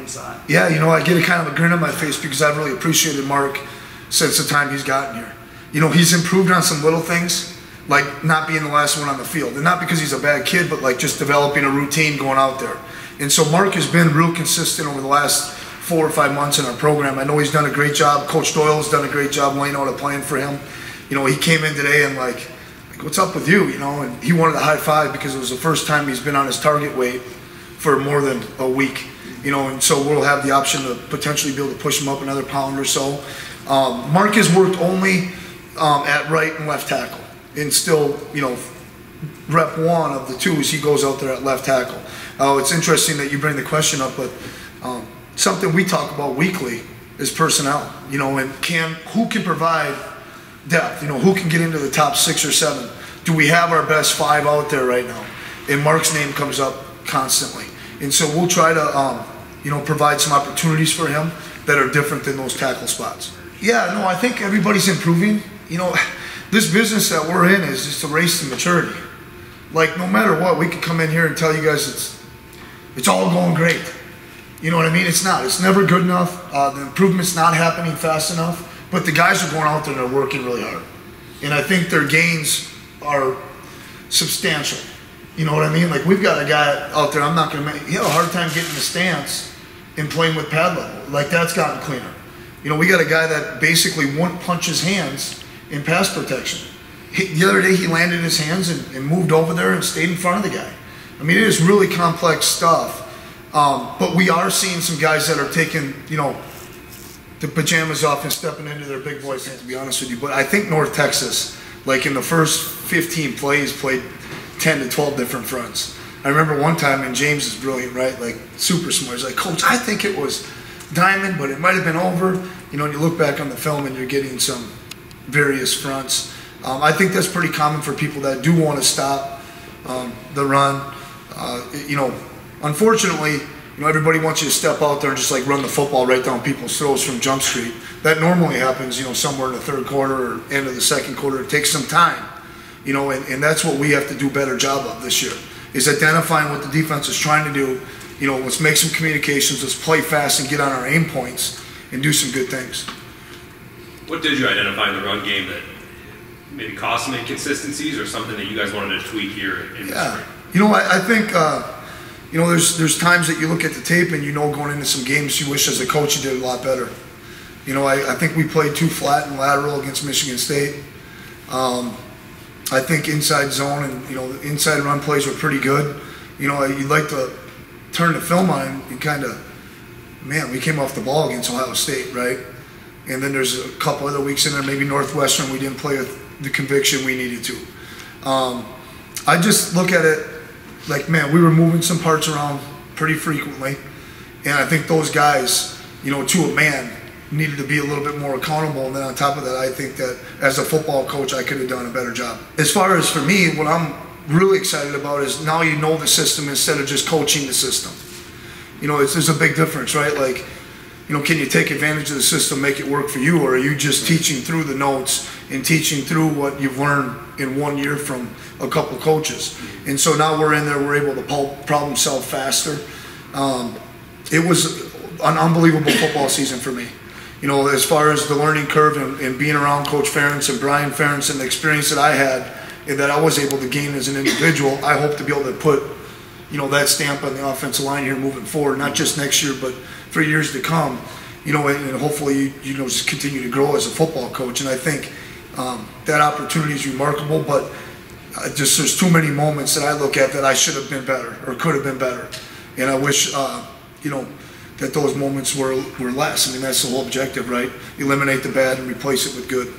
you saw it. Yeah, you know, I get a kind of a grin on my face because I've really appreciated Mark since the time he's gotten here. You know, he's improved on some little things, like not being the last one on the field. And not because he's a bad kid, but like just developing a routine going out there. And so Mark has been real consistent over the last 4 or 5 months in our program. I know he's done a great job. Coach Doyle has done a great job laying out a plan for him. You know, he came in today and like what's up with you, you know? And he wanted a high five because it was the first time he's been on his target weight for more than a week. You know, and so we'll have the option to potentially be able to push him up another pound or so. Mark has worked only at right and left tackle, and still, you know, rep 1 of the 2s, he goes out there at left tackle. It's interesting that you bring the question up, but something we talk about weekly is personnel, you know, and who can provide depth, you know, who can get into the top 6 or 7. Do we have our best 5 out there right now? And Mark's name comes up constantly. And so we'll try to, you know, provide some opportunities for him that are different than those tackle spots. Yeah, no, I think everybody's improving. You know, this business that we're in is just a race to maturity. Like, no matter what, we could come in here and tell you guys it's all going great. You know what I mean? It's not. It's never good enough. The improvement's not happening fast enough. But the guys are going out there and they're working really hard. And I think their gains are substantial. You know what I mean? Like, we've got a guy out there, I'm not going to make, he had a hard time getting the stance and playing with pad level. Like, that's gotten cleaner. You know, we got a guy that basically won't punch his hands in pass protection. The other day he landed his hands and moved over there and stayed in front of the guy. I mean, it is really complex stuff. But we are seeing some guys that are taking, you know, the pajamas off and stepping into their big boy thing, to be honest with you. But I think North Texas, like in the first 15 plays, played 10 to 12 different fronts. I remember one time, and James is brilliant, right? Like, super smart. He's like, Coach, I think it was diamond, but it might have been over. You know, and you look back on the film and you're getting some various fronts. I think that's pretty common for people that do want to stop the run. You know, unfortunately, you know, everybody wants you to step out there and just like run the football right down people's throats from Jump Street. That normally happens, you know, somewhere in the 3rd quarter or end of the 2nd quarter. It takes some time, you know, and that's what we have to do a better job of this year, is identifying what the defense is trying to do. You know, let's make some communications, let's play fast and get on our aim points and do some good things. What did you identify in the run game that maybe caused some inconsistencies or something that you guys wanted to tweak here in the spring? You know, I think, you know, there's times that you look at the tape and you know going into some games you wish as a coach you did a lot better. You know, I think we played too flat and lateral against Michigan State. I think inside zone and, you know, the inside run plays were pretty good. You know, you'd like to turn the film on and kind of, man, we came off the ball against Ohio State, right? And then there's a couple other weeks in there, maybe Northwestern, we didn't play with the conviction we needed to. I just look at it like, man, we were moving some parts around pretty frequently. And I think those guys, you know, to a man, needed to be a little bit more accountable. And then on top of that, I think that as a football coach, I could have done a better job. As far as for me, what I'm really excited about is now you know the system instead of just coaching the system. You know, there's a big difference, right? Like, you know, can you take advantage of the system, make it work for you, or are you just teaching through the notes and teaching through what you've learned in 1 year from a couple coaches? And so now we're in there, we're able to problem solve faster. It was an unbelievable football season for me. You know, as far as the learning curve and being around Coach Ferentz and Brian Ferentz and the experience that I had and that I was able to gain as an individual, I hope to be able to put, you know, that stamp on the offensive line here moving forward, not just next year, but for years to come, you know, and hopefully, you know, just continue to grow as a football coach. And I think that opportunity is remarkable, but just there's too many moments that I look at that I should have been better or could have been better. And I wish, you know, that those moments were less. I mean, that's the whole objective, right? Eliminate the bad and replace it with good.